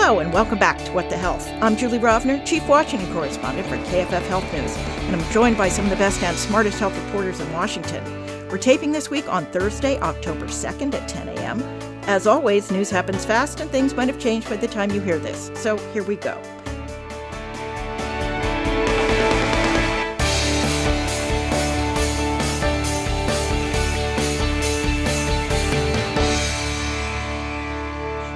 Hello and welcome back to What the Health. I'm Julie Rovner, Chief Washington Correspondent for KFF Health News, and I'm joined by some of the best and smartest health reporters in Washington. We're taping this week on Thursday, October 2nd at 10 a.m. As always, news happens fast and things might have changed by the time you hear this. So here we go.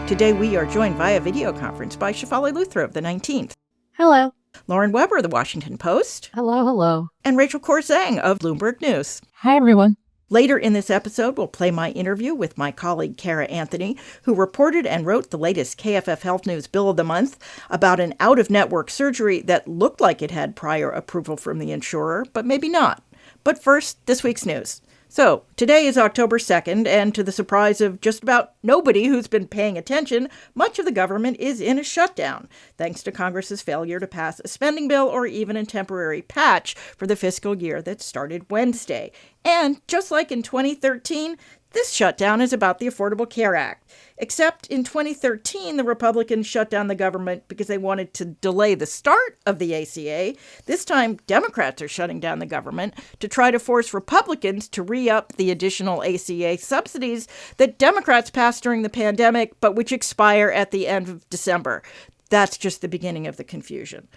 Today we are joined via video conference by Shefali Luthra of the 19th. Hello. Lauren Weber of the Washington Post. Hello, hello. And Rachel Korzeng of Bloomberg News. Hi, everyone. Later in this episode, we'll play my interview with my colleague Cara Anthony, who reported and wrote the latest KFF Health News Bill of the Month about an out-of-network surgery that looked like it had prior approval from the insurer, but maybe not. But first, this week's news. So, today is October 2nd, and to the surprise of just about nobody who's been paying attention, much of the government is in a shutdown, thanks to Congress's failure to pass a spending bill or even a temporary patch for the fiscal year that started Wednesday. And just like in 2013, this shutdown is about the Affordable Care Act. Except in 2013, the Republicans shut down the government because they wanted to delay the start of the ACA. This time, Democrats are shutting down the government to try to force Republicans to re-up the additional ACA subsidies that Democrats passed during the pandemic, but which expire at the end of December. That's just the beginning of the confusion.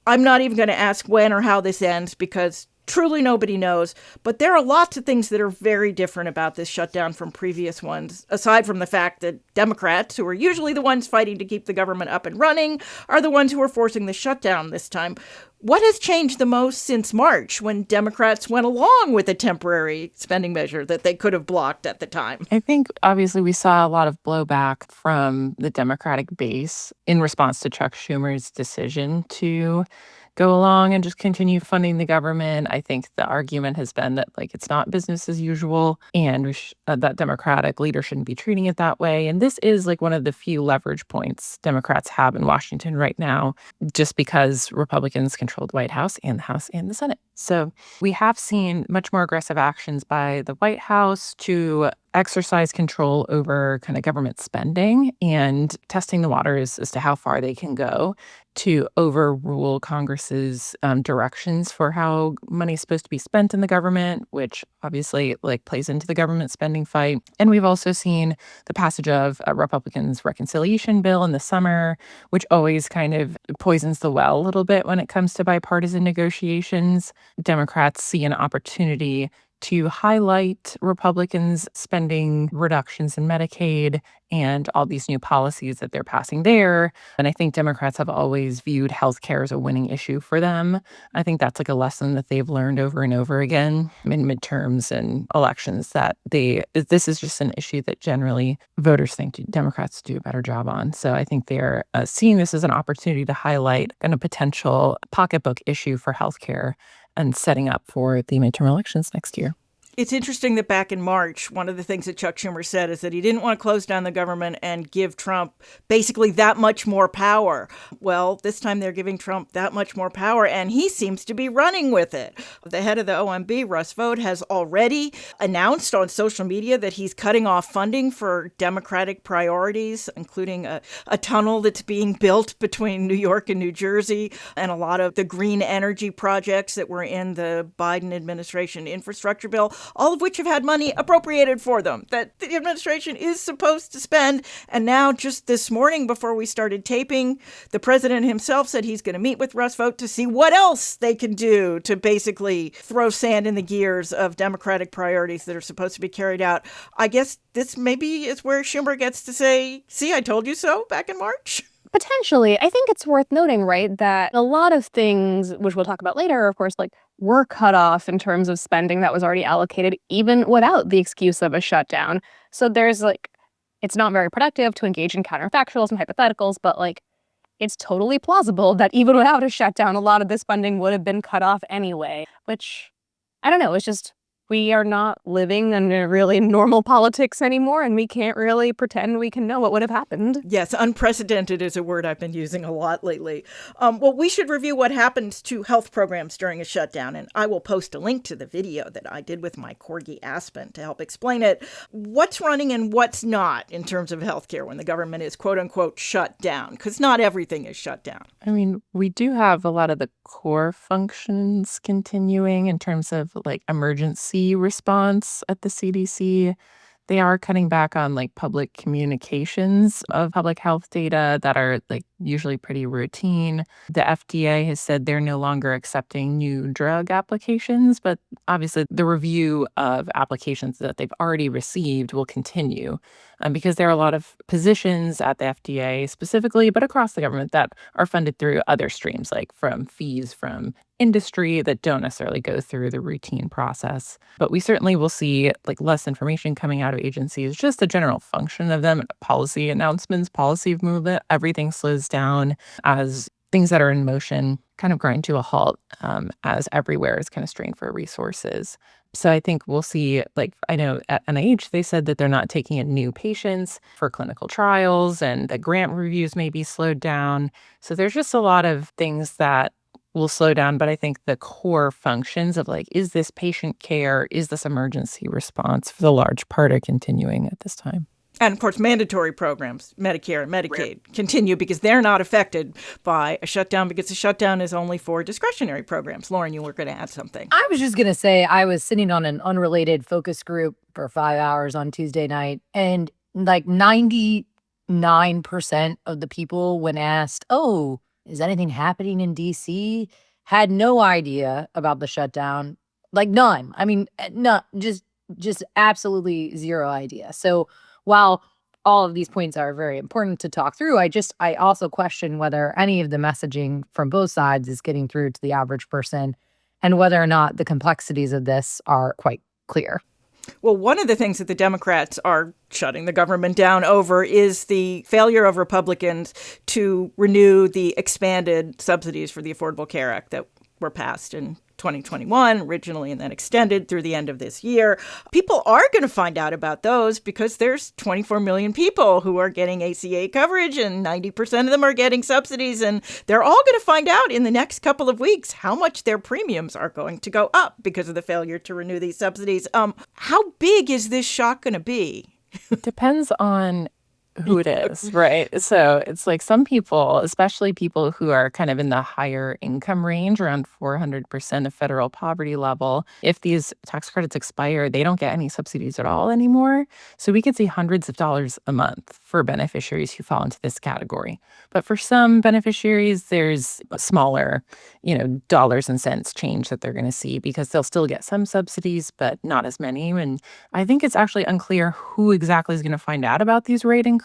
I'm not even going to ask when or how this ends because truly nobody knows, but there are lots of things that are very different about this shutdown from previous ones, aside from the fact that Democrats, who are usually the ones fighting to keep the government up and running, are the ones who are forcing the shutdown this time. What has changed the most since March, when Democrats went along with a temporary spending measure that they could have blocked at the time? I think, obviously, we saw a lot of blowback from the Democratic base in response to Chuck Schumer's decision to go along and just continue funding the government. I think the argument has been that, it's not business as usual, and that Democratic leaders shouldn't be treating it that way. And this is, one of the few leverage points Democrats have in Washington right now, just because Republicans control the White House and the House and the Senate. So we have seen much more aggressive actions by the White House to exercise control over kind of government spending and testing the waters as to how far they can go to overrule Congress's directions for how money is supposed to be spent in the government, which obviously plays into the government spending fight. And we've also seen the passage of a Republicans' reconciliation bill in the summer, which always kind of poisons the well a little bit when it comes to bipartisan negotiations. Democrats see an opportunity to highlight Republicans' spending reductions in Medicaid and all these new policies that they're passing there. And I think Democrats have always viewed healthcare as a winning issue for them. I think that's a lesson that they've learned over and over again in midterms and elections, that this is just an issue that generally voters think Democrats do a better job on. So I think they're seeing this as an opportunity to highlight a potential pocketbook issue for healthcare and setting up for the midterm elections next year. It's interesting that back in March, one of the things that Chuck Schumer said is that he didn't want to close down the government and give Trump basically that much more power. Well, this time they're giving Trump that much more power, and he seems to be running with it. The head of the OMB, Russ Vought, has already announced on social media that he's cutting off funding for Democratic priorities, including a tunnel that's being built between New York and New Jersey, and a lot of the green energy projects that were in the Biden administration infrastructure bill, all of which have had money appropriated for them that the administration is supposed to spend. And now, just this morning before we started taping, the president himself said he's going to meet with Russ Vought to see what else they can do to basically throw sand in the gears of Democratic priorities that are supposed to be carried out. I guess this maybe is where Schumer gets to say, see, I told you so back in March. Potentially. I think it's worth noting, right, that a lot of things, which we'll talk about later, of course, were cut off in terms of spending that was already allocated, even without the excuse of a shutdown. So there's it's not very productive to engage in counterfactuals and hypotheticals, but it's totally plausible that even without a shutdown, a lot of this funding would have been cut off anyway, which, I don't know, it's just We are not living under really normal politics anymore, and we can't really pretend we can know what would have happened. Yes, unprecedented is a word I've been using a lot lately. Well, we should review what happens to health programs during a shutdown, and I will post a link to the video that I did with my corgi Aspen to help explain it. What's running and what's not in terms of healthcare when the government is quote unquote shut down? Because not everything is shut down. I mean, we do have a lot of the core functions continuing in terms of like emergency response at the CDC. They are cutting back on like public communications of public health data that are like usually pretty routine. The FDA has said they're no longer accepting new drug applications, but obviously the review of applications that they've already received will continue because there are a lot of positions at the FDA specifically, but across the government that are funded through other streams, like from fees from industry that don't necessarily go through the routine process. But we certainly will see like less information coming out of agencies, just the general function of them, policy announcements, policy movement, everything slows down as things that are in motion kind of grind to a halt as everywhere is kind of strained for resources. So I think we'll see, like, I know at NIH, they said that they're not taking in new patients for clinical trials and the grant reviews may be slowed down. So there's just a lot of things that will slow down. But I think the core functions of like, is this patient care, is this emergency response for the large part are continuing at this time. And, of course, mandatory programs, Medicare and Medicaid, continue because they're not affected by a shutdown because the shutdown is only for discretionary programs. Lauren, you were going to add something. I was just going to say I was sitting on an unrelated focus group for 5 hours on Tuesday night, and like 99% of the people, when asked, oh, is anything happening in D.C., had no idea about the shutdown. Like none. I mean, no, just absolutely zero idea. So while all of these points are very important to talk through, I also question whether any of the messaging from both sides is getting through to the average person and whether or not the complexities of this are quite clear. Well, one of the things that the Democrats are shutting the government down over is the failure of Republicans to renew the expanded subsidies for the Affordable Care Act that were passed in 2021 originally and then extended through the end of this year. People are going to find out about those because there's 24 million people who are getting ACA coverage and 90% of them are getting subsidies. And they're all going to find out in the next couple of weeks how much their premiums are going to go up because of the failure to renew these subsidies. How big is this shock going to be? Depends on who it is, right? So it's like some people, especially people who are kind of in the higher income range, around 400% of federal poverty level, if these tax credits expire, they don't get any subsidies at all anymore. So we could see hundreds of dollars a month for beneficiaries who fall into this category. But for some beneficiaries, there's a smaller, dollars and cents change that they're going to see because they'll still get some subsidies, but not as many. And I think it's actually unclear who exactly is going to find out about these rate increases.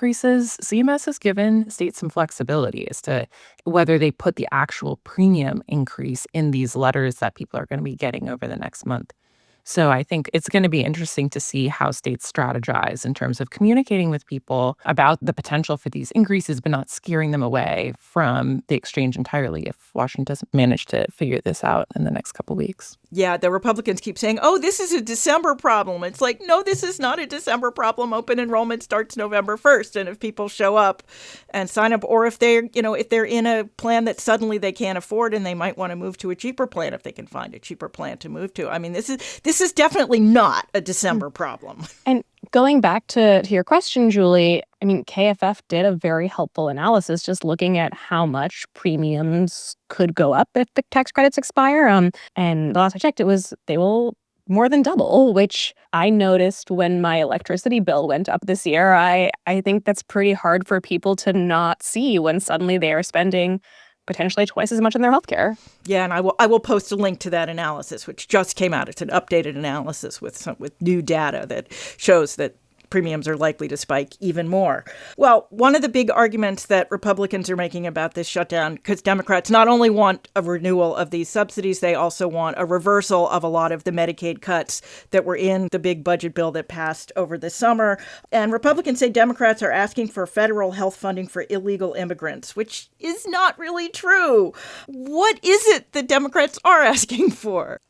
CMS has given states some flexibility as to whether they put the actual premium increase in these letters that people are going to be getting over the next month. So I think it's going to be interesting to see how states strategize in terms of communicating with people about the potential for these increases, but not scaring them away from the exchange entirely if Washington doesn't manage to figure this out in the next couple of weeks. Yeah, the Republicans keep saying, oh, this is a December problem. It's like, no, this is not a December problem. Open enrollment starts November 1st. And if people show up and sign up, or if they're in a plan that suddenly they can't afford and they might want to move to a cheaper plan if they can find a cheaper plan to move to. I mean, this is definitely not a December problem. And going back to your question, Julie, I mean, KFF did a very helpful analysis just looking at how much premiums could go up if the tax credits expire. And the last I checked, they will more than double, which I noticed when my electricity bill went up this year. I think that's pretty hard for people to not see when suddenly they are spending potentially twice as much in their healthcare. Yeah, and I will post a link to that analysis, which just came out. It's an updated analysis with new data that shows that premiums are likely to spike even more. Well, one of the big arguments that Republicans are making about this shutdown, because Democrats not only want a renewal of these subsidies, they also want a reversal of a lot of the Medicaid cuts that were in the big budget bill that passed over the summer. And Republicans say Democrats are asking for federal health funding for illegal immigrants, which is not really true. What is it that Democrats are asking for?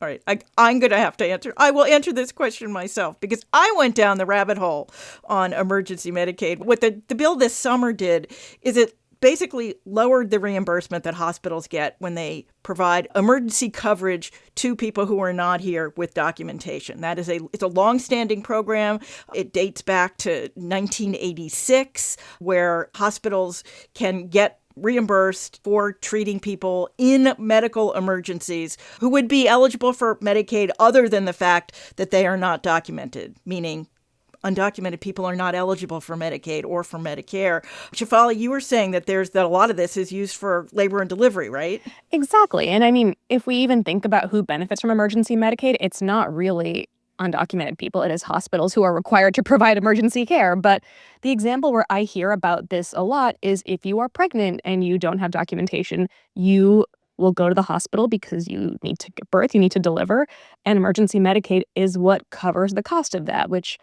All right, I'm going to have to answer. I will answer this question myself because I went down the rabbit hole on emergency Medicaid. What the bill this summer did is it basically lowered the reimbursement that hospitals get when they provide emergency coverage to people who are not here with documentation. It's a long-standing program. It dates back to 1986, where hospitals can get reimbursed for treating people in medical emergencies who would be eligible for Medicaid other than the fact that they are not documented, meaning undocumented people are not eligible for Medicaid or for Medicare. Shefali, you were saying that a lot of this is used for labor and delivery, right? Exactly. And I mean, if we even think about who benefits from emergency Medicaid, it's not really undocumented people. It is hospitals who are required to provide emergency care. But the example where I hear about this a lot is if you are pregnant and you don't have documentation, you will go to the hospital because you need to give birth, you need to deliver, and emergency Medicaid is what covers the cost of that, which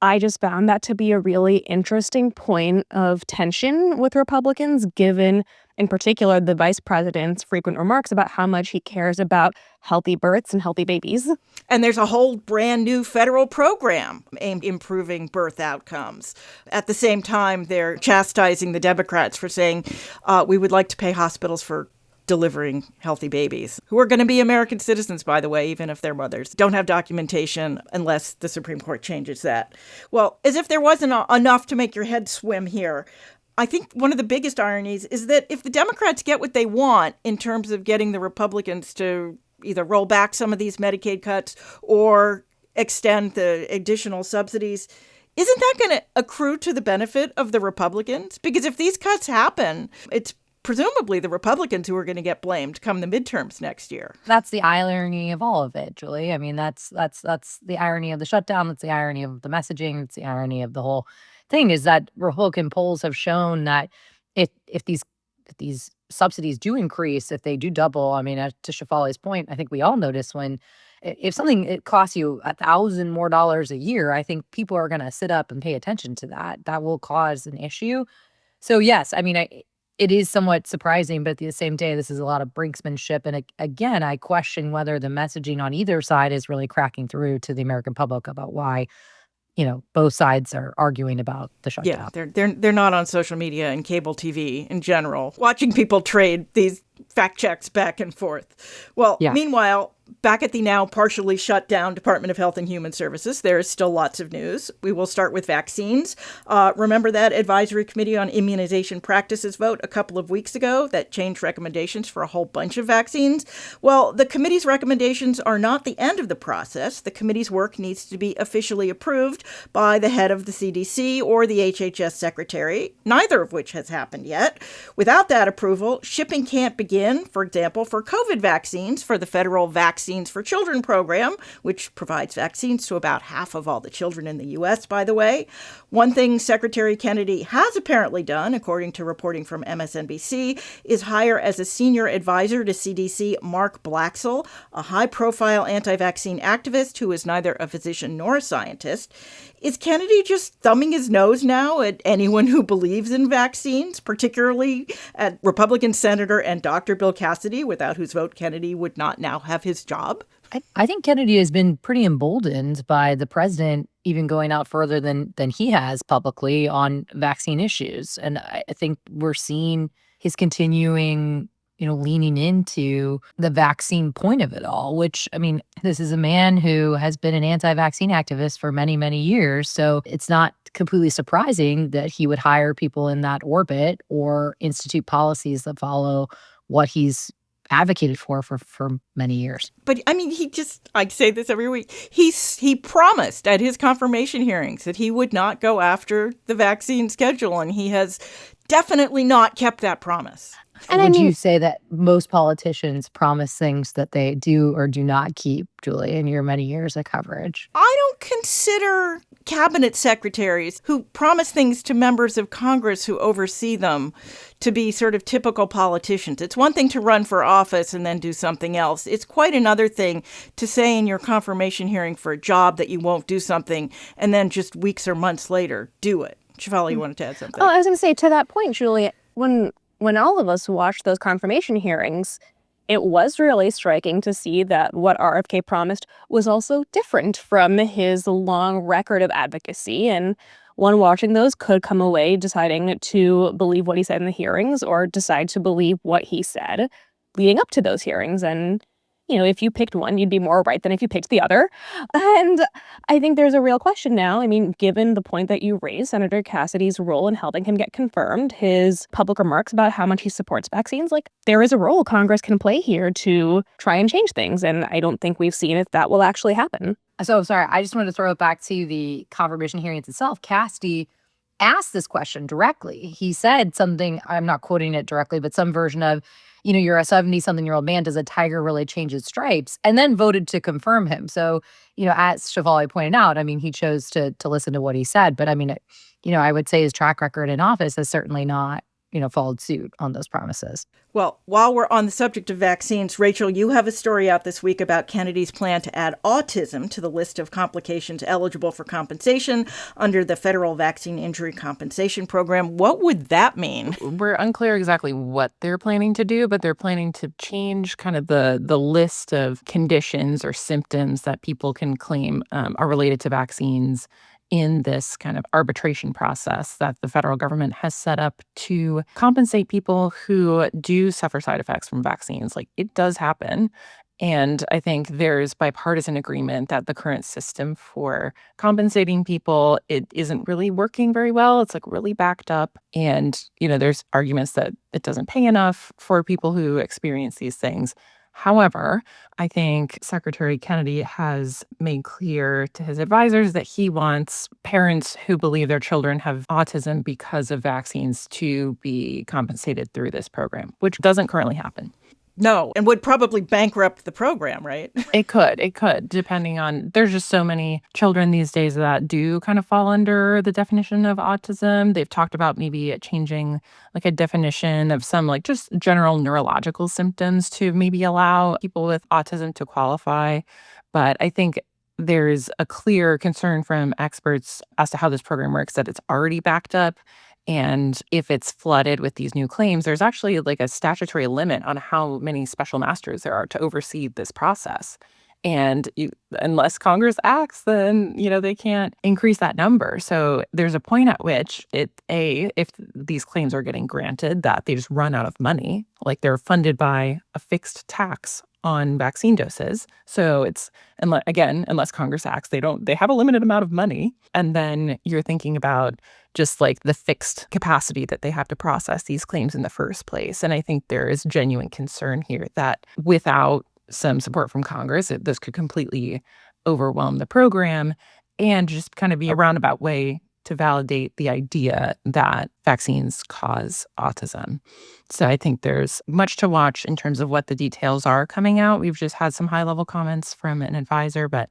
I just found that to be a really interesting point of tension with Republicans, given, in particular, the vice president's frequent remarks about how much he cares about healthy births and healthy babies. And there's a whole brand new federal program aimed at improving birth outcomes. At the same time, they're chastising the Democrats for saying, we would like to pay hospitals for delivering healthy babies, who are going to be American citizens, by the way, even if their mothers don't have documentation unless the Supreme Court changes that. Well, as if there wasn't enough to make your head swim here, I think one of the biggest ironies is that if the Democrats get what they want in terms of getting the Republicans to either roll back some of these Medicaid cuts or extend the additional subsidies, isn't that going to accrue to the benefit of the Republicans? Because if these cuts happen, it's presumably the Republicans who are going to get blamed come the midterms next year. That's the irony of all of it, Julie. I mean, that's the irony of the shutdown. That's the irony of the messaging. It's the irony of the whole thing is that Republican polls have shown that if these subsidies do increase, if they do double, I mean, to Shefali's point, I think we all notice when if something it costs you $1,000 more a year, I think people are going to sit up and pay attention to that. That will cause an issue. So yes, I mean, it is somewhat surprising, but at the same day, this is a lot of brinksmanship. And again, I question whether the messaging on either side is really cracking through to the American public about why, both sides are arguing about the shutdown. Yeah, they're not on social media and cable TV in general, watching people trade these fact checks back and forth. Well, yeah. Meanwhile, back at the now partially shut down Department of Health and Human Services, there is still lots of news. We will start with vaccines. Remember that Advisory Committee on Immunization Practices vote a couple of weeks ago that changed recommendations for a whole bunch of vaccines? Well, the committee's recommendations are not the end of the process. The committee's work needs to be officially approved by the head of the CDC or the HHS secretary, neither of which has happened yet. Without that approval, shipping can't begin, for example, for COVID vaccines for the federal Vaccines for Children program, which provides vaccines to about half of all the children in the U.S., by the way. One thing Secretary Kennedy has apparently done, according to reporting from MSNBC, is hire as a senior advisor to CDC Mark Blaxell, a high-profile anti-vaccine activist who is neither a physician nor a scientist. Is Kennedy just thumbing his nose now at anyone who believes in vaccines, particularly at Republican Senator and Dr. Bill Cassidy, without whose vote Kennedy would not now have his job? I think Kennedy has been pretty emboldened by the president even going out further than he has publicly on vaccine issues. And I think we're seeing his continuing leaning into the vaccine point of it all, which, I mean, this is a man who has been an anti-vaccine activist for many, many years. So it's not completely surprising that he would hire people in that orbit or institute policies that follow what he's advocated for many years. But I mean, I say this every week, he promised at his confirmation hearings that he would not go after the vaccine schedule, and he has definitely not kept that promise. And would you say that most politicians promise things that they do or do not keep, Julie, in your many years of coverage? I don't consider cabinet secretaries who promise things to members of Congress who oversee them to be sort of typical politicians. It's one thing to run for office and then do something else. It's quite another thing to say in your confirmation hearing for a job that you won't do something and then just weeks or months later do it. Shefali, you wanted to add something? Oh, I was going to say, to that point, Julie, when all of us watched those confirmation hearings, it was really striking to see that what RFK promised was also different from his long record of advocacy. And one watching those could come away deciding to believe what he said in the hearings or decide to believe what he said leading up to those hearings. And, if you picked one, you'd be more right than if you picked the other. And I think there's a real question now. I mean, given the point that you raised, Senator Cassidy's role in helping him get confirmed, his public remarks about how much he supports vaccines, there is a role Congress can play here to try and change things. And I don't think we've seen if that will actually happen. So sorry, I just wanted to throw it back to the confirmation hearings itself. Cassidy asked this question directly. He said something, I'm not quoting it directly, but some version of, you're a 70-something-year-old man. Does a tiger really change its stripes? And then voted to confirm him. So, as Shafali pointed out, I mean, he chose to listen to what he said. But I mean, I would say his track record in office has certainly not, followed suit on those promises. Well, while we're on the subject of vaccines, Rachel, you have a story out this week about Kennedy's plan to add autism to the list of complications eligible for compensation under the Federal Vaccine Injury Compensation Program. What would that mean? We're unclear exactly what they're planning to do, but they're planning to change kind of the list of conditions or symptoms that people can claim are related to vaccines in this kind of arbitration process that the federal government has set up to compensate people who do suffer side effects from vaccines. It does happen. And I think there's bipartisan agreement that the current system for compensating people, it isn't really working very well. It's really backed up. And, there's arguments that it doesn't pay enough for people who experience these things. However, I think Secretary Kennedy has made clear to his advisors that he wants parents who believe their children have autism because of vaccines to be compensated through this program, which doesn't currently happen. No, and would probably bankrupt the program, right? It could, depending on, there's just so many children these days that do kind of fall under the definition of autism. They've talked about maybe changing a definition of some just general neurological symptoms to maybe allow people with autism to qualify. But I think there's a clear concern from experts as to how this program works, that it's already backed up. And if it's flooded with these new claims, there's actually a statutory limit on how many special masters there are to oversee this process. And unless Congress acts, then, they can't increase that number. So there's a point at which if these claims are getting granted, that they just run out of money. They're funded by a fixed tax on vaccine doses. So it's, unless Congress acts, they have a limited amount of money. And then you're thinking about just the fixed capacity that they have to process these claims in the first place. And I think there is genuine concern here that without some support from Congress, this could completely overwhelm the program and just kind of be a roundabout way to validate the idea that vaccines cause autism. So I think there's much to watch in terms of what the details are coming out. We've just had some high-level comments from an advisor, but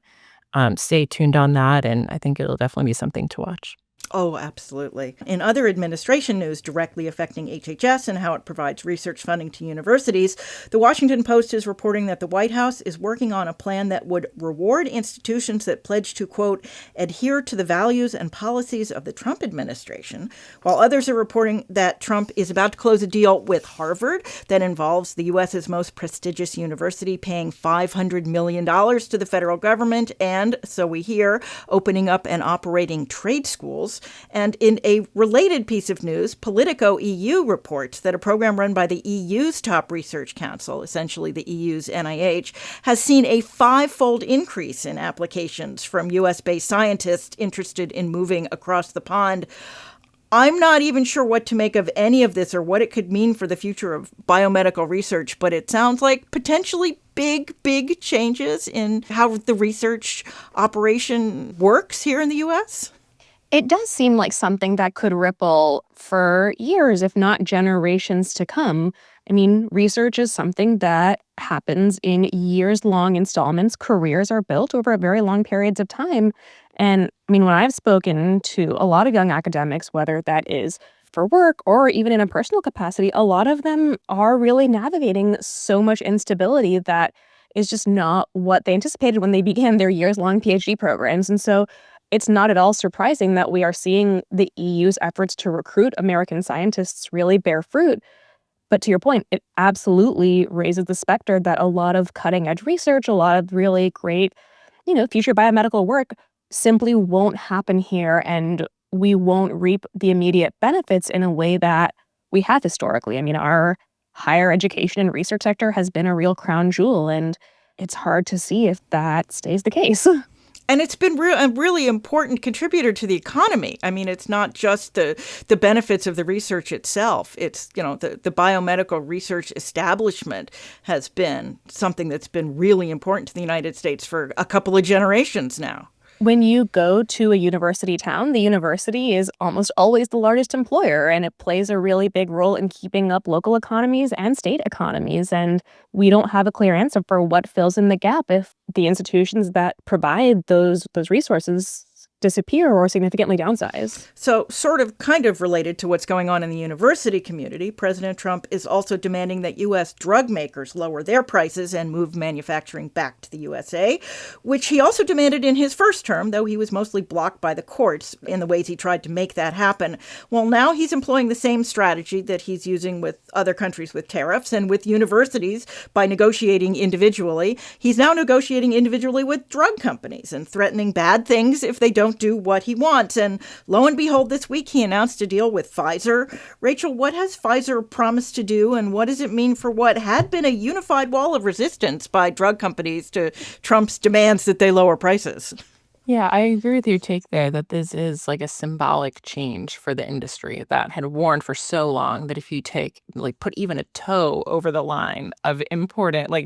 stay tuned on that, and I think it'll definitely be something to watch. Oh, absolutely. In other administration news directly affecting HHS and how it provides research funding to universities, the Washington Post is reporting that the White House is working on a plan that would reward institutions that pledge to, quote, adhere to the values and policies of the Trump administration, while others are reporting that Trump is about to close a deal with Harvard that involves the U.S.'s most prestigious university paying $500 million to the federal government and, so we hear, opening up and operating trade schools. And in a related piece of news, Politico EU reports that a program run by the EU's top research council, essentially the EU's NIH, has seen a 5-fold increase in applications from U.S.-based scientists interested in moving across the pond. I'm not even sure what to make of any of this or what it could mean for the future of biomedical research, but it sounds like potentially big changes in how the research operation works here in the U.S. It does seem like something that could ripple for years, if not generations to come. I mean, research is something that happens in years-long installments. Careers are built over very long periods of time. And I mean, when I've spoken to a lot of young academics, whether that is for work or even in a personal capacity, a lot of them are really navigating so much instability that is just not what they anticipated when they began their years-long PhD programs. And so it's not at all surprising that we are seeing the EU's efforts to recruit American scientists really bear fruit. But to your point, it absolutely raises the specter that a lot of cutting edge research, a lot of really great, future biomedical work simply won't happen here, and we won't reap the immediate benefits in a way that we have historically. I mean, our higher education and research sector has been a real crown jewel, and it's hard to see if that stays the case. And it's been a really important contributor to the economy. I mean, it's not just the benefits of the research itself. It's, the biomedical research establishment has been something that's been really important to the United States for a couple of generations now. When you go to a university town, the university is almost always the largest employer, and it plays a really big role in keeping up local economies and state economies. And we don't have a clear answer for what fills in the gap if the institutions that provide those resources disappear or significantly downsize. So kind of related to what's going on in the university community, President Trump is also demanding that U.S. drug makers lower their prices and move manufacturing back to the USA, which he also demanded in his first term, though he was mostly blocked by the courts in the ways he tried to make that happen. Well, now he's employing the same strategy that he's using with other countries with tariffs and with universities by negotiating individually. He's now negotiating individually with drug companies and threatening bad things if they don't do what he wants. And lo and behold, this week he announced a deal with Pfizer. Rachel, what has Pfizer promised to do, and what does it mean for what had been a unified wall of resistance by drug companies to Trump's demands that they lower prices? Yeah, I agree with your take there that this is like a symbolic change for the industry that had warned for so long that if you put even a toe over the line of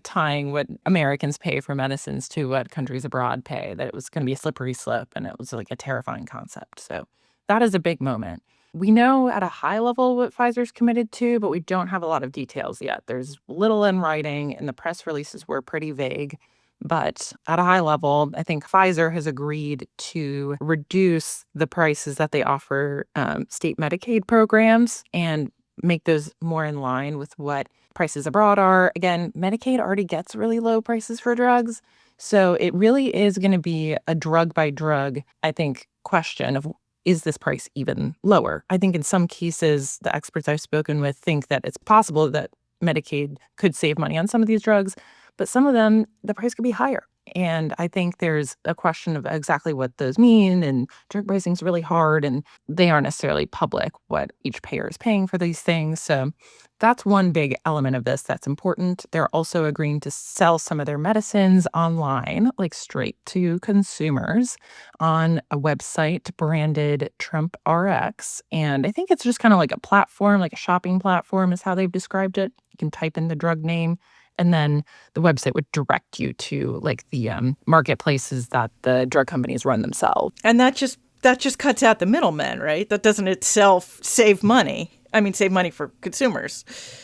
tying what Americans pay for medicines to what countries abroad pay, that it was going to be a slippery slope, and it was like a terrifying concept. So that is a big moment. We know at a high level what Pfizer's committed to, but we don't have a lot of details yet. There's little in writing, and the press releases were pretty vague. But at a high level, I think Pfizer has agreed to reduce the prices that they offer state Medicaid programs and make those more in line with what prices abroad are. Again, Medicaid already gets really low prices for drugs. So it really is going to be a drug by drug, I think, question of, is this price even lower? I think in some cases, the experts I've spoken with think that it's possible that Medicaid could save money on some of these drugs, but some of them, the price could be higher. And I think there's a question of exactly what those mean, and drug pricing is really hard, and they aren't necessarily public what each payer is paying for these things. So that's one big element of this that's important. They're also agreeing to sell some of their medicines online, like straight to consumers on a website branded Trump RX. And I think it's just kind of like a platform, like a shopping platform is how they've described it. You can type in the drug name, and then the website would direct you to the marketplaces that the drug companies run themselves. And that just cuts out the middlemen, right? That doesn't itself save money. I mean, save money for consumers.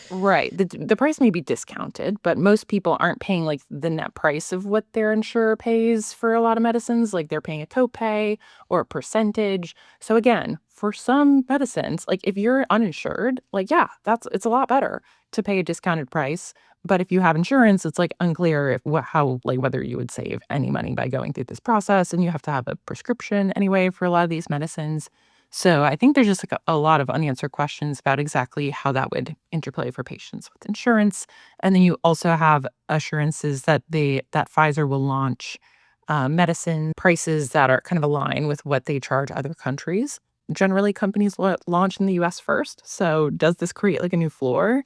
Right. The price may be discounted, but most people aren't paying the net price of what their insurer pays for a lot of medicines. They're paying a copay or a percentage. So again, for some medicines, if you're uninsured, it's a lot better to pay a discounted price. But if you have insurance, it's unclear whether you would save any money by going through this process, and you have to have a prescription anyway for a lot of these medicines. So I think there's just a lot of unanswered questions about exactly how that would interplay for patients with insurance. And then you also have assurances that Pfizer will launch medicine prices that are kind of aligned with what they charge other countries. Generally, companies launch in the U.S. first. So does this create a new floor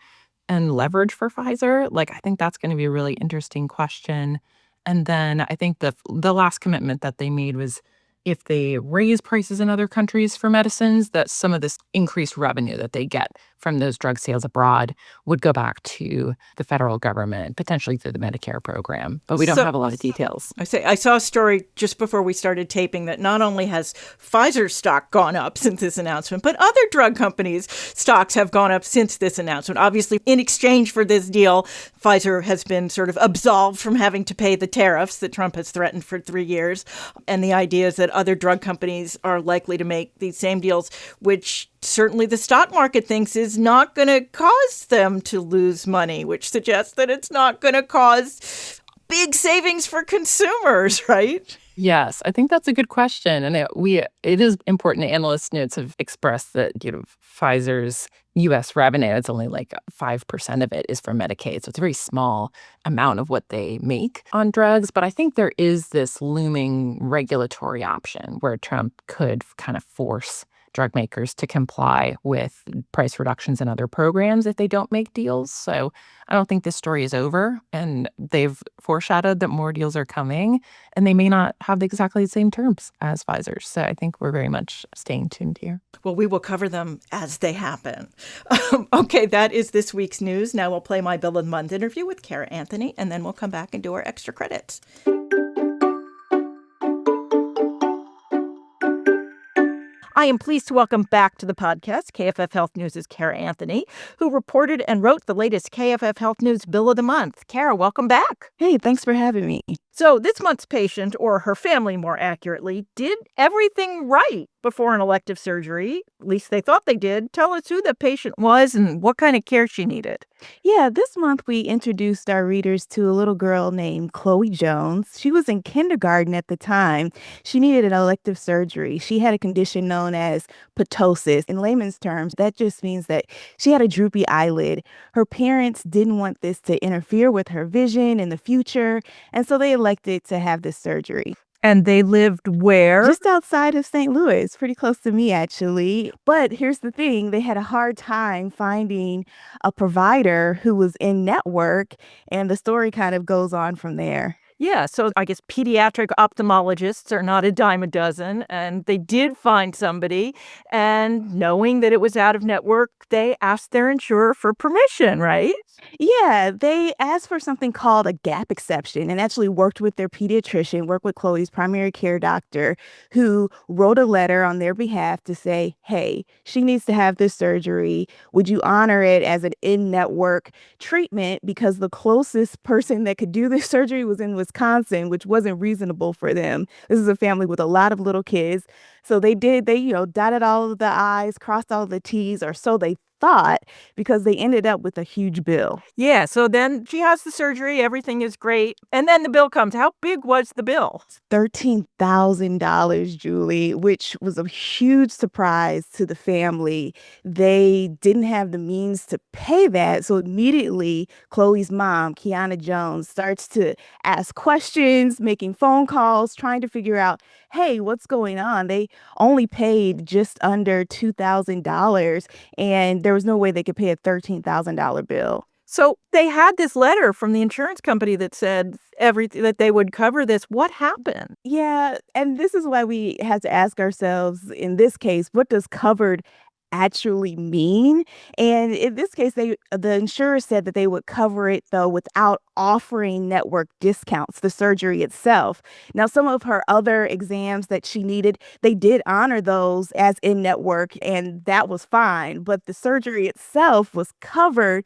and leverage for Pfizer? I think that's going to be a really interesting question. And then I think the last commitment that they made was if they raise prices in other countries for medicines, that some of this increased revenue that they get from those drug sales abroad would go back to the federal government, potentially through the Medicare program. But we don't have a lot of details. I saw a story just before we started taping that not only has Pfizer's stock gone up since this announcement, but other drug companies' stocks have gone up since this announcement. Obviously, in exchange for this deal, Pfizer has been sort of absolved from having to pay the tariffs that Trump has threatened for 3 years. And the idea is that other drug companies are likely to make these same deals, which certainly the stock market thinks is not going to cause them to lose money, which suggests that it's not going to cause big savings for consumers, right? Yes, I think that's a good question. And it is important. Analyst notes have expressed that, Pfizer's, U.S. revenue. It's only like 5% of it is from Medicaid. So it's a very small amount of what they make on drugs. But I think there is this looming regulatory option where Trump could kind of force drug makers to comply with price reductions in other programs if they don't make deals. So I don't think this story is over. And they've foreshadowed that more deals are coming, and they may not have exactly the same terms as Pfizer's. So I think we're very much staying tuned here. Well, we will cover them as they happen. Okay, that is this week's news. Now we'll play my Bill of the Month interview with Cara Anthony, and then we'll come back and do our extra credits. I am pleased to welcome back to the podcast KFF Health News' Cara Anthony, who reported and wrote the latest KFF Health News Bill of the Month. Cara, welcome back. Hey, thanks for having me. So this month's patient, or her family more accurately, did everything right before an elective surgery. At least they thought they did. Tell us who the patient was and what kind of care she needed. Yeah, this month we introduced our readers to a little girl named Chloe Jones. She was in kindergarten at the time. She needed an elective surgery. She had a condition known as ptosis. In layman's terms, that just means that she had a droopy eyelid. Her parents didn't want this to interfere with her vision in the future, and so they elected to have this surgery. And they lived where? Just outside of St. Louis, pretty close to me, actually. But here's the thing. They had a hard time finding a provider who was in network, and the story kind of goes on from there. Yeah, so I guess pediatric ophthalmologists are not a dime a dozen, and they did find somebody, and knowing that it was out of network, they asked their insurer for permission, right? Yeah, they asked for something called a gap exception and actually worked with their pediatrician, worked with Chloe's primary care doctor, who wrote a letter on their behalf to say, hey, she needs to have this surgery. Would you honor it as an in-network treatment? Because the closest person that could do this surgery was in Wisconsin, which wasn't reasonable for them. This is a family with a lot of little kids. So they dotted all of the I's, crossed all of the T's, or so they thought, because they ended up with a huge bill. Yeah, so then she has the surgery, everything is great, and then the bill comes. How big was the bill? $13,000, Julie, which was a huge surprise to the family. They didn't have the means to pay that, so immediately Chloe's mom, Kiana Jones, starts to ask questions, making phone calls, trying to figure out, hey, what's going on? They only paid just under $2,000, and there was no way they could pay a $13,000 bill. So they had this letter from the insurance company that said everything that they would cover this. What happened? Yeah, and this is why we had to ask ourselves in this case, what does covered actually mean? And in this case, the insurer said that they would cover it, though, without offering network discounts, the surgery itself. Now, some of her other exams that she needed, they did honor those as in-network, and that was fine. But the surgery itself was covered,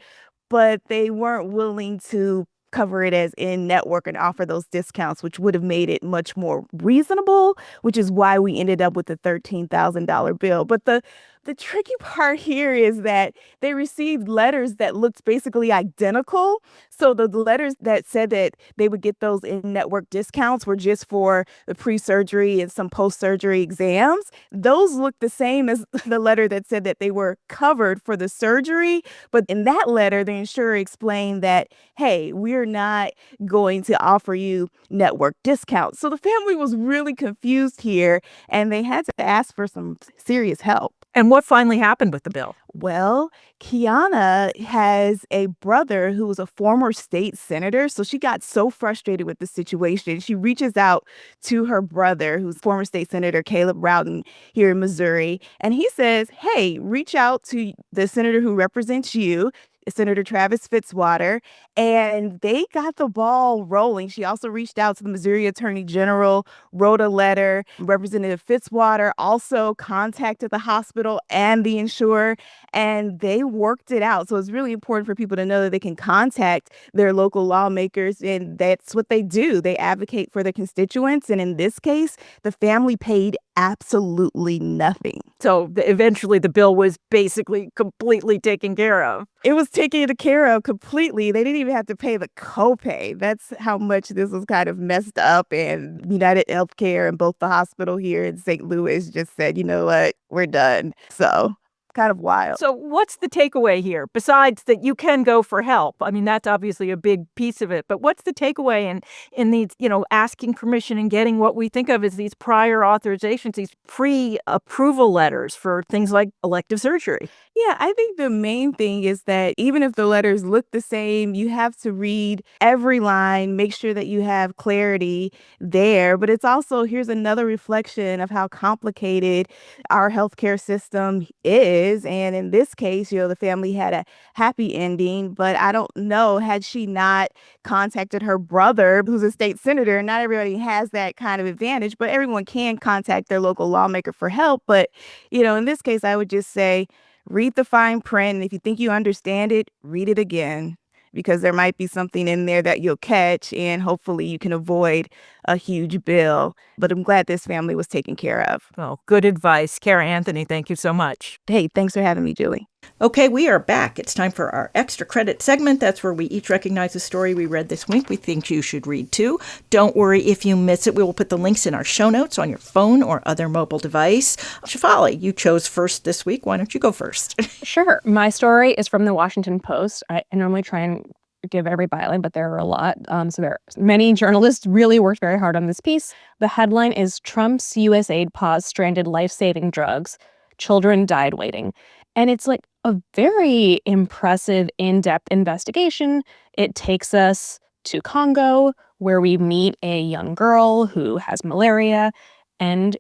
but they weren't willing to cover it as in-network and offer those discounts, which would have made it much more reasonable, which is why we ended up with the $13,000 bill. But the tricky part here is that they received letters that looked basically identical. So the letters that said that they would get those in-network discounts were just for the pre-surgery and some post-surgery exams. Those looked the same as the letter that said that they were covered for the surgery. But in that letter, the insurer explained that, hey, we're not going to offer you network discounts. So the family was really confused here, and they had to ask for some serious help. And what finally happened with the bill? Well, Kiana has a brother who was a former state senator. So she got so frustrated with the situation. She reaches out to her brother, who's former state senator Caleb Rowden here in Missouri. And he says, hey, reach out to the senator who represents you, Senator Travis Fitzwater, and they got the ball rolling. She also reached out to the Missouri Attorney General, wrote a letter. Representative Fitzwater also contacted the hospital and the insurer, and they worked it out. So it's really important for people to know that they can contact their local lawmakers, and that's what they do. They advocate for their constituents, and in this case, the family paid absolutely nothing. So eventually the bill was basically completely taken care of. It was taken care of completely. They didn't even have to pay the copay. That's how much this was kind of messed up. And United Healthcare and both the hospital here in St. Louis just said, you know what, we're done. So kind of wild. So what's the takeaway here, besides that you can go for help? I mean, that's obviously a big piece of it. But what's the takeaway in these, asking permission and getting what we think of as these prior authorizations, these pre-approval letters for things like elective surgery? Yeah, I think the main thing is that even if the letters look the same, you have to read every line, make sure that you have clarity there. But it's also, here's another reflection of how complicated our healthcare system is. And in this case, the family had a happy ending, but I don't know, had she not contacted her brother, who's a state senator, not everybody has that kind of advantage, but everyone can contact their local lawmaker for help. But, in this case, I would just say, read the fine print, and if you think you understand it, read it again, because there might be something in there that you'll catch, and hopefully you can avoid a huge bill. But I'm glad this family was taken care of. Well, good advice. Cara Anthony, thank you so much. Hey, thanks for having me, Julie. Okay, we are back. It's time for our extra credit segment. That's where we each recognize a story we read this week we think you should read too. Don't worry if you miss it. We will put the links in our show notes on your phone or other mobile device. Shefali, you chose first this week. Why don't you go first? Sure. My story is from the Washington Post. I normally try and give every byline, but there are a lot. So there are many journalists really worked very hard on this piece. The headline is Trump's USAID paused stranded life-saving drugs. Children died waiting. And it's like a very impressive, in-depth investigation. It takes us to Congo, where we meet a young girl who has malaria, and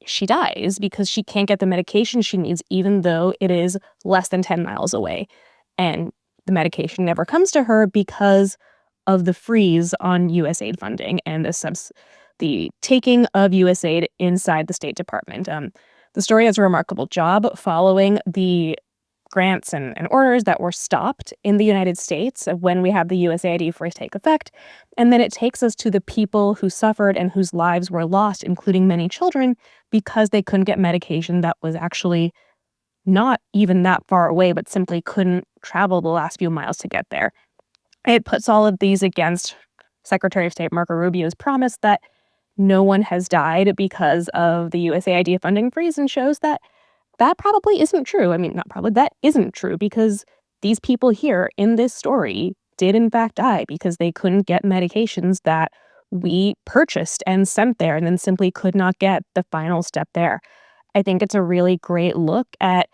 she dies because she can't get the medication she needs, even though it is less than 10 miles away. And the medication never comes to her because of the freeze on USAID funding and the taking of USAID inside the State Department. The story does a remarkable job following the grants and orders that were stopped in the United States when we had the USAID first take effect. And then it takes us to the people who suffered and whose lives were lost, including many children, because they couldn't get medication that was actually not even that far away, but simply couldn't travel the last few miles to get there. It puts all of these against Secretary of State Marco Rubio's promise that no one has died because of the USAID funding freeze, and shows that probably isn't true. I mean, not probably, that isn't true, because these people here in this story did in fact die because they couldn't get medications that we purchased and sent there, and then simply could not get the final step there. I think it's a really great look at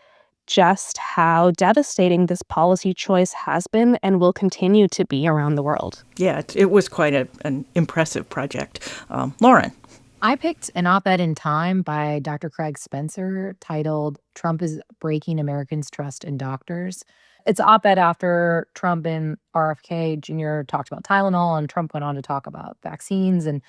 just how devastating this policy choice has been and will continue to be around the world. Yeah, it was quite an impressive project. Lauren. I picked an op-ed in Time by Dr. Craig Spencer titled "Trump is Breaking Americans' Trust in Doctors." It's an op-ed after Trump and RFK Jr. talked about Tylenol, and Trump went on to talk about vaccines and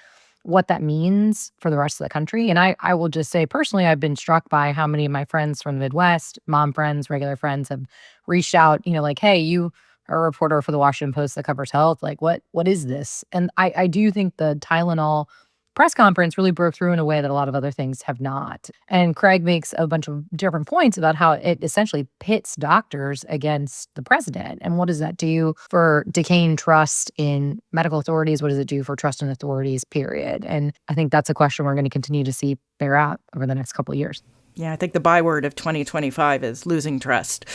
what that means for the rest of the country. And I will just say, personally, I've been struck by how many of my friends from the Midwest, mom friends, regular friends, have reached out, like, hey, you are a reporter for the Washington Post that covers health. Like, what is this? And I do think the Tylenol press conference really broke through in a way that a lot of other things have not. And Craig makes a bunch of different points about how it essentially pits doctors against the president. And what does that do for decaying trust in medical authorities? What does it do for trust in authorities, period? And I think that's a question we're going to continue to see bear out over the next couple of years. Yeah, I think the byword of 2025 is losing trust.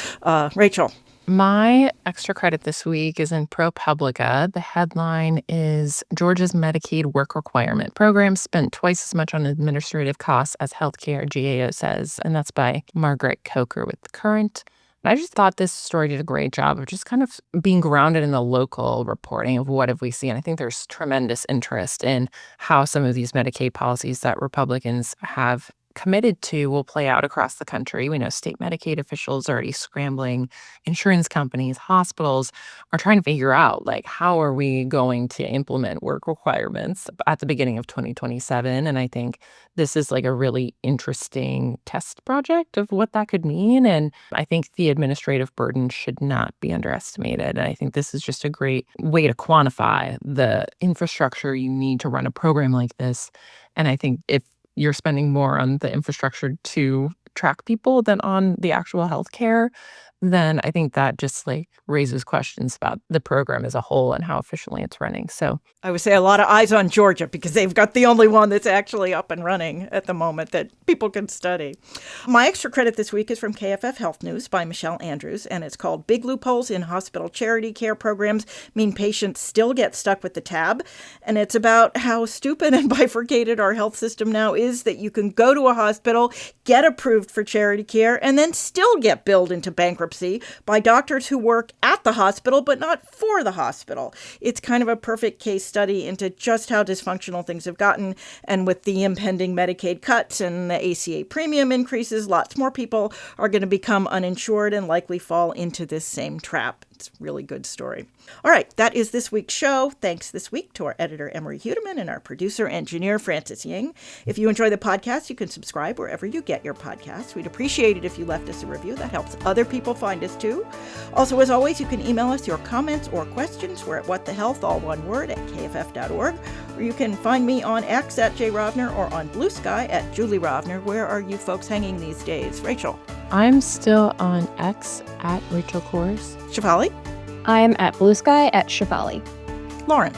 Rachel. My extra credit this week is in ProPublica. The headline is Georgia's Medicaid Work Requirement Program spent twice as much on administrative costs as healthcare, GAO says. And that's by Margaret Coker with The Current. And I just thought this story did a great job of just kind of being grounded in the local reporting of what have we seen. I think there's tremendous interest in how some of these Medicaid policies that Republicans have committed to will play out across the country. We know state Medicaid officials are already scrambling. Insurance companies, hospitals are trying to figure out, like, how are we going to implement work requirements at the beginning of 2027? And I think this is like a really interesting test project of what that could mean. And I think the administrative burden should not be underestimated. And I think this is just a great way to quantify the infrastructure you need to run a program like this. And I think if you're spending more on the infrastructure to track people than on the actual healthcare, then I think that just raises questions about the program as a whole and how efficiently it's running. So I would say a lot of eyes on Georgia because they've got the only one that's actually up and running at the moment that people can study. My extra credit this week is from KFF Health News by Michelle Andrews, and it's called Big Loopholes in Hospital Charity Care Programs Mean Patients Still Get Stuck with the Tab. And it's about how stupid and bifurcated our health system now is that you can go to a hospital, get approved for charity care, and then still get billed into bankruptcy by doctors who work at the hospital but not for the hospital. It's kind of a perfect case study into just how dysfunctional things have gotten. And with the impending Medicaid cuts and the ACA premium increases, lots more people are going to become uninsured and likely fall into this same trap. It's a really good story. All right, that is this week's show. Thanks this week to our editor, Emery Hudeman, and our producer-engineer, Francis Ying. If you enjoy the podcast, you can subscribe wherever you get your podcasts. We'd appreciate it if you left us a review. That helps other people find us, too. Also, as always, you can email us your comments or questions. We're at whatthehealth, all one word, at kff.org. Or you can find me on X at jrovner or on Blue Sky at Julie Rovner. Where are you folks hanging these days? Rachel? I'm still on X at Rachel Kors. Shefali? I'm at Blue Sky at Shefali. Lauren?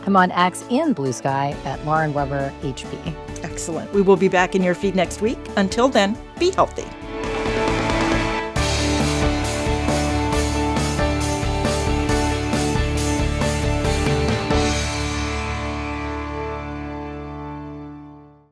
I'm on X and Blue Sky at Lauren Weber HB. Excellent. We will be back in your feed next week. Until then, be healthy.